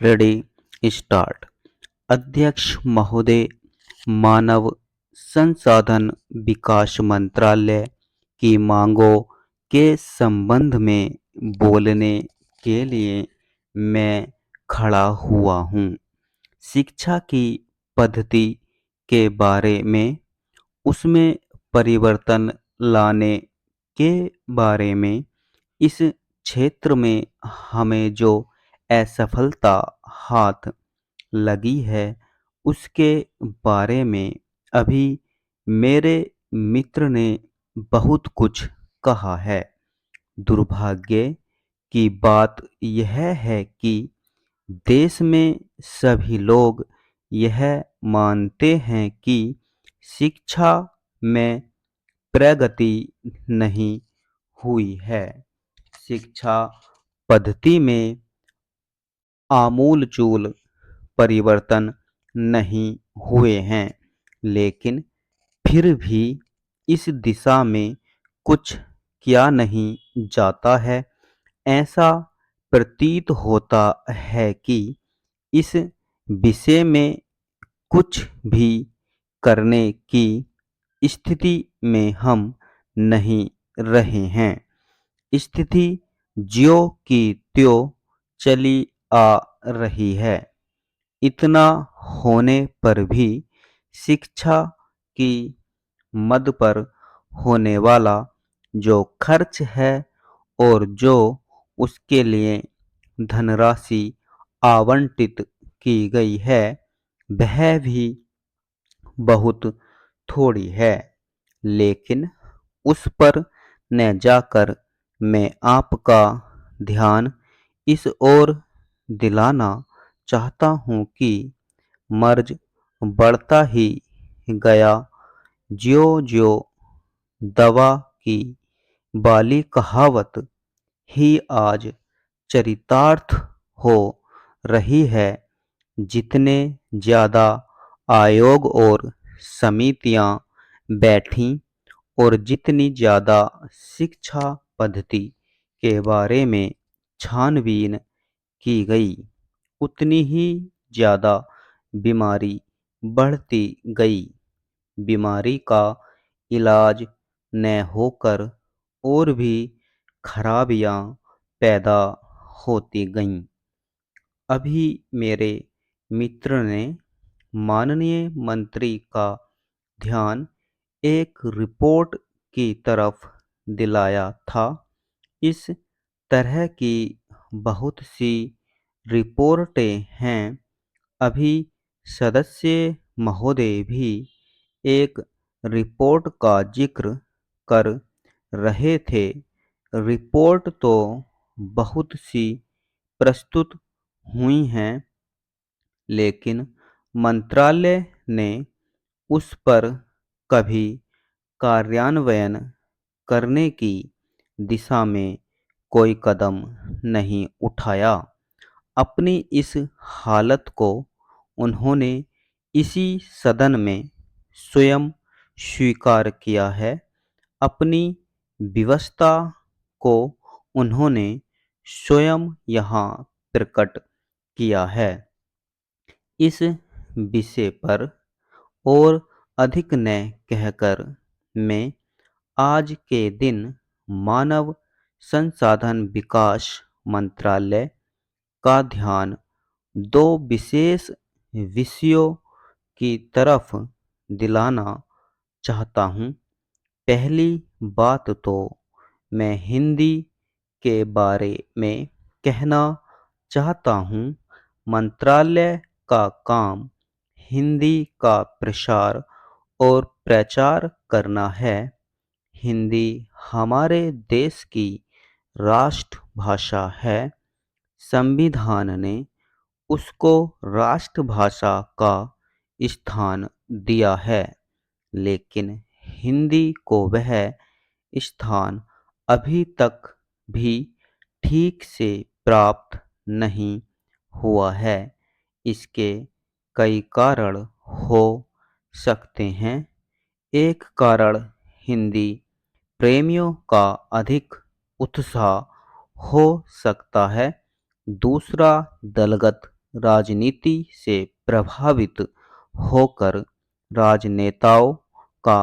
Ready start. अध्यक्ष महोदय, मानव संसाधन विकास मंत्रालय की मांगों के संबंध में बोलने के लिए मैं खड़ा हुआ हूँ। शिक्षा की पद्धति के बारे में, उसमें परिवर्तन लाने के बारे में, इस क्षेत्र में हमें जो असफलता हाथ लगी है उसके बारे में अभी मेरे मित्र ने बहुत कुछ कहा है। दुर्भाग्य की बात यह है कि देश में सभी लोग यह मानते हैं कि शिक्षा में प्रगति नहीं हुई है। शिक्षा पद्धति में आमूलचूल परिवर्तन नहीं हुए हैं, लेकिन फिर भी इस दिशा में कुछ किया नहीं जाता है। ऐसा प्रतीत होता है कि इस विषय में कुछ भी करने की स्थिति में हम नहीं रहे हैं। स्थिति ज्यों की त्यों चली आ रही है। इतना होने पर भी शिक्षा की मद पर होने वाला जो खर्च है और जो उसके लिए धनराशि आवंटित की गई है वह भी बहुत थोड़ी है। लेकिन उस पर न जाकर मैं आपका ध्यान इस ओर दिलाना चाहता हूँ कि मर्ज बढ़ता ही गया ज्यों-ज्यों दवा की बाली कहावत ही आज चरितार्थ हो रही है। जितने ज़्यादा आयोग और समितियां बैठीं और जितनी ज़्यादा शिक्षा पद्धति के बारे में छानबीन की गई, उतनी ही ज़्यादा बीमारी बढ़ती गई। बीमारी का इलाज न होकर और भी खराबियां पैदा होती गईं। अभी मेरे मित्र ने माननीय मंत्री का ध्यान एक रिपोर्ट की तरफ दिलाया था। इस तरह की बहुत सी रिपोर्टें हैं। अभी सदस्य महोदय भी एक रिपोर्ट का जिक्र कर रहे थे। रिपोर्ट तो बहुत सी प्रस्तुत हुई हैं, लेकिन मंत्रालय ने उस पर कभी कार्यान्वयन करने की दिशा में कोई कदम नहीं उठाया। अपनी इस हालत को उन्होंने इसी सदन में स्वयं स्वीकार किया है। अपनी विवशता को उन्होंने स्वयं यहाँ प्रकट किया है। इस विषय पर और अधिक न कहकर मैं आज के दिन मानव संसाधन विकास मंत्रालय का ध्यान दो विशेष विषयों की तरफ दिलाना चाहता हूँ। पहली बात तो मैं हिंदी के बारे में कहना चाहता हूँ। मंत्रालय का काम हिंदी का प्रसार और प्रचार करना है। हिंदी हमारे देश की राष्ट्रभाषा है। संविधान ने उसको राष्ट्रभाषा का स्थान दिया है, लेकिन हिंदी को वह स्थान अभी तक भी ठीक से प्राप्त नहीं हुआ है। इसके कई कारण हो सकते हैं। एक कारण हिंदी प्रेमियों का अधिक उत्साह हो सकता है। दूसरा दलगत राजनीति से प्रभावित होकर राजनेताओं का